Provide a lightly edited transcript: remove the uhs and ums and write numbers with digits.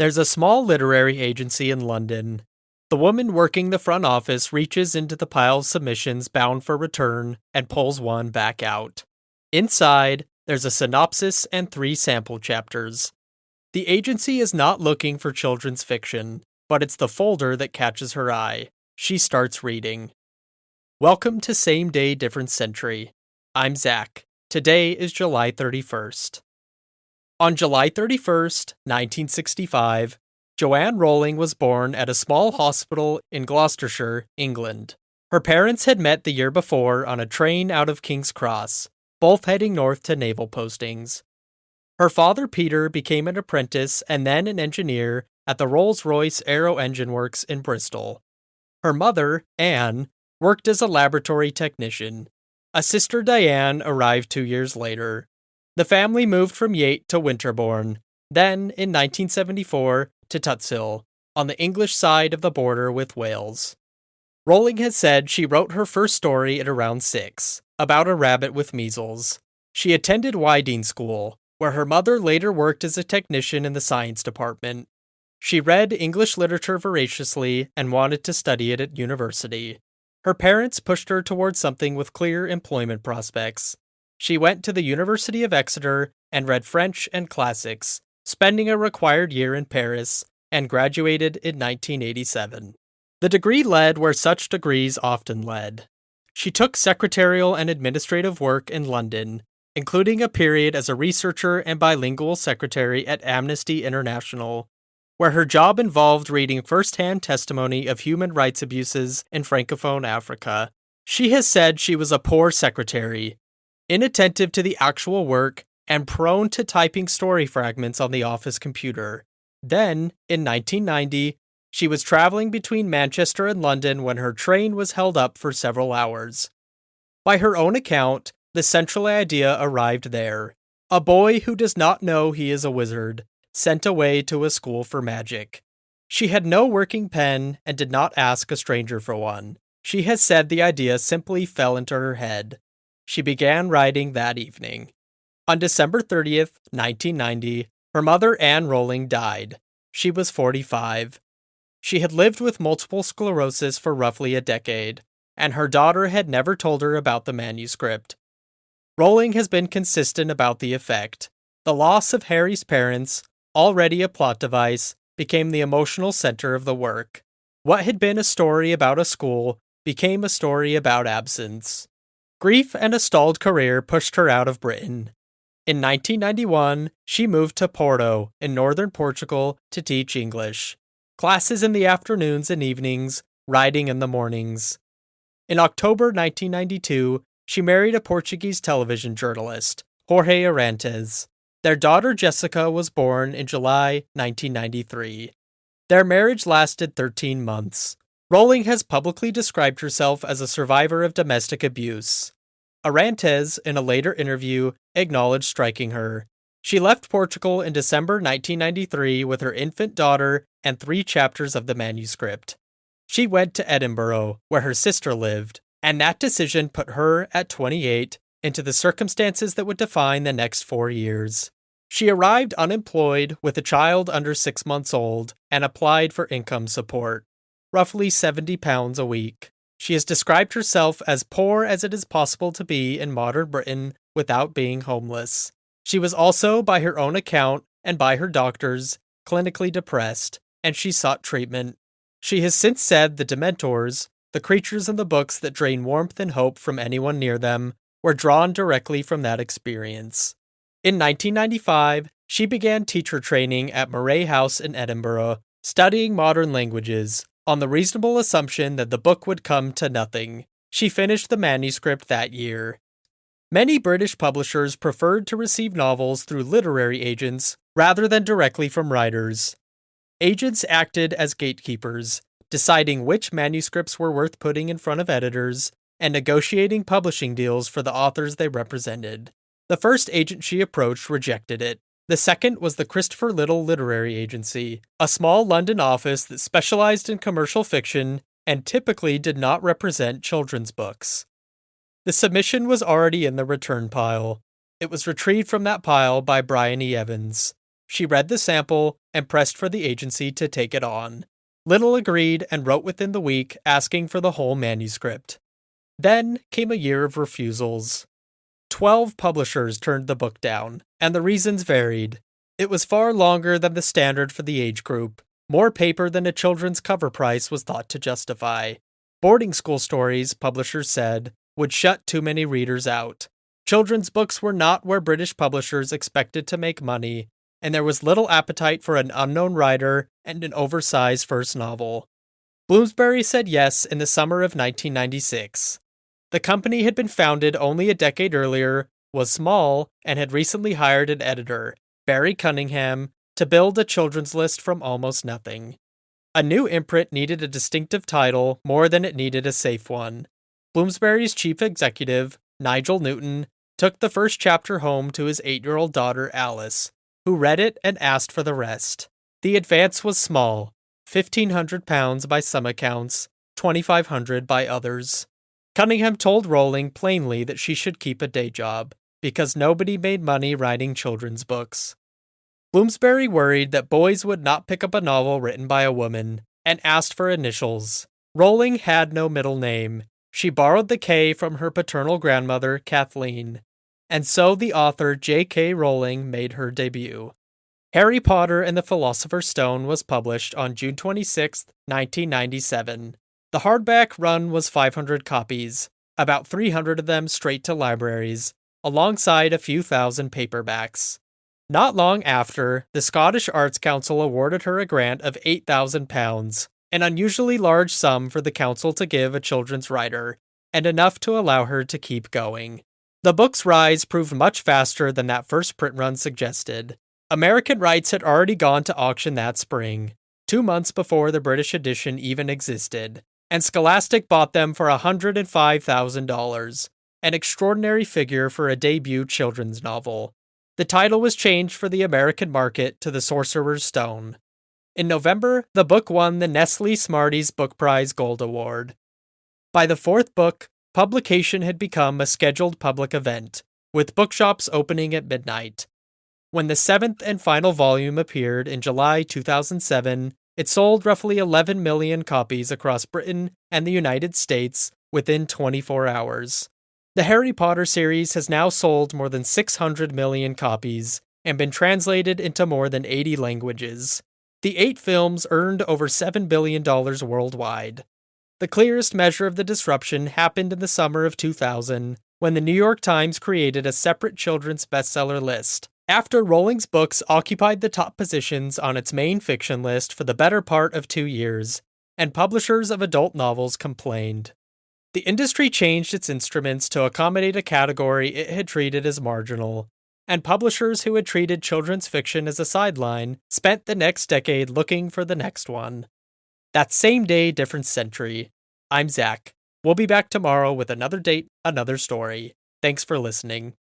There's a small literary agency in London. The woman working the front office reaches into the pile of submissions bound for return and pulls one back out. Inside, there's a synopsis and 3 sample chapters. The agency is not looking for children's fiction, but it's the folder that catches her eye. She starts reading. Welcome to Same Day, Different Century. I'm Zach. Today is July 31st. On July 31st, 1965, Joanne Rowling was born at a small hospital in Gloucestershire, England. Her parents had met the year before on a train out of King's Cross, both heading north to naval postings. Her father, Peter, became an apprentice and then an engineer at the Rolls-Royce Aero Engine Works in Bristol. Her mother, Anne, worked as a laboratory technician. A sister, Diane, arrived 2 years later. The family moved from Yate to Winterbourne, then, in 1974, to Tutshill, on the English side of the border with Wales. Rowling has said she wrote her first story at around 6, about a rabbit with measles. She attended Wydene School, where her mother later worked as a technician in the science department. She read English literature voraciously and wanted to study it at university. Her parents pushed her towards something with clear employment prospects. She went to the University of Exeter and read French and classics, spending a required year in Paris, and graduated in 1987. The degree led where such degrees often led. She took secretarial and administrative work in London, including a period as a researcher and bilingual secretary at Amnesty International, where her job involved reading first-hand testimony of human rights abuses in Francophone Africa. She has said she was a poor secretary, inattentive to the actual work, and prone to typing story fragments on the office computer. Then, in 1990, she was traveling between Manchester and London when her train was held up for several hours. By her own account, the central idea arrived there. A boy who does not know he is a wizard, sent away to a school for magic. She had no working pen and did not ask a stranger for one. She has said the idea simply fell into her head. She began writing that evening. On December 30th, 1990, her mother, Anne Rowling, died. She was 45. She had lived with multiple sclerosis for roughly a decade, and her daughter had never told her about the manuscript. Rowling has been consistent about the effect. The loss of Harry's parents, already a plot device, became the emotional center of the work. What had been a story about a school became a story about absence. Grief and a stalled career pushed her out of Britain. In 1991, she moved to Porto, in northern Portugal, to teach English. Classes in the afternoons and evenings, writing in the mornings. In October 1992, she married a Portuguese television journalist, Jorge Arantes. Their daughter Jessica was born in July 1993. Their marriage lasted 13 months. Rowling has publicly described herself as a survivor of domestic abuse. Arantes, in a later interview, acknowledged striking her. She left Portugal in December 1993 with her infant daughter and 3 chapters of the manuscript. She went to Edinburgh, where her sister lived, and that decision put her, at 28, into the circumstances that would define the next 4 years. She arrived unemployed with a child under 6 months old and applied for income support, roughly £70 a week. She has described herself as poor as it is possible to be in modern Britain without being homeless. She was also, by her own account and by her doctors, clinically depressed, and she sought treatment. She has since said the Dementors, the creatures in the books that drain warmth and hope from anyone near them, were drawn directly from that experience. In 1995, she began teacher training at Moray House in Edinburgh, studying modern languages, on the reasonable assumption that the book would come to nothing. She finished the manuscript that year. Many British publishers preferred to receive novels through literary agents rather than directly from writers. Agents acted as gatekeepers, deciding which manuscripts were worth putting in front of editors and negotiating publishing deals for the authors they represented. The first agent she approached rejected it. The second was the Christopher Little Literary Agency, a small London office that specialized in commercial fiction and typically did not represent children's books. The submission was already in the return pile. It was retrieved from that pile by Brian E. Evans. She read the sample and pressed for the agency to take it on. Little agreed and wrote within the week asking for the whole manuscript. Then came a year of refusals. 12 publishers turned the book down, and the reasons varied. It was far longer than the standard for the age group. More paper than a children's cover price was thought to justify. Boarding school stories, publishers said, would shut too many readers out. Children's books were not where British publishers expected to make money, and there was little appetite for an unknown writer and an oversized first novel. Bloomsbury said yes in the summer of 1996. The company had been founded only a decade earlier, was small, and had recently hired an editor, Barry Cunningham, to build a children's list from almost nothing. A new imprint needed a distinctive title more than it needed a safe one. Bloomsbury's chief executive, Nigel Newton, took the first chapter home to his 8-year-old daughter Alice, who read it and asked for the rest. The advance was small, £1,500 by some accounts, $2,500 by others. Cunningham told Rowling plainly that she should keep a day job, because nobody made money writing children's books. Bloomsbury worried that boys would not pick up a novel written by a woman, and asked for initials. Rowling had no middle name. She borrowed the K from her paternal grandmother, Kathleen, and so the author J.K. Rowling made her debut. Harry Potter and the Philosopher's Stone was published on June 26, 1997. The hardback run was 500 copies, about 300 of them straight to libraries, alongside a few thousand paperbacks. Not long after, the Scottish Arts Council awarded her a grant of £8,000, an unusually large sum for the council to give a children's writer, and enough to allow her to keep going. The book's rise proved much faster than that first print run suggested. American rights had already gone to auction that spring, 2 months before the British edition even existed, and Scholastic bought them for $105,000, an extraordinary figure for a debut children's novel. The title was changed for the American market to The Sorcerer's Stone. In November, the book won the Nestle Smarties Book Prize Gold Award. By the fourth book, publication had become a scheduled public event, with bookshops opening at midnight. When the seventh and final volume appeared in July 2007, it sold roughly 11 million copies across Britain and the United States within 24 hours. The Harry Potter series has now sold more than 600 million copies and been translated into more than 80 languages. The 8 films earned over $7 billion worldwide. The clearest measure of the disruption happened in the summer of 2000, when the New York Times created a separate children's bestseller list, after Rowling's books occupied the top positions on its main fiction list for the better part of 2 years, and publishers of adult novels complained. The industry changed its instruments to accommodate a category it had treated as marginal, and publishers who had treated children's fiction as a sideline spent the next decade looking for the next one. That same day, different century. I'm Zach. We'll be back tomorrow with another date, another story. Thanks for listening.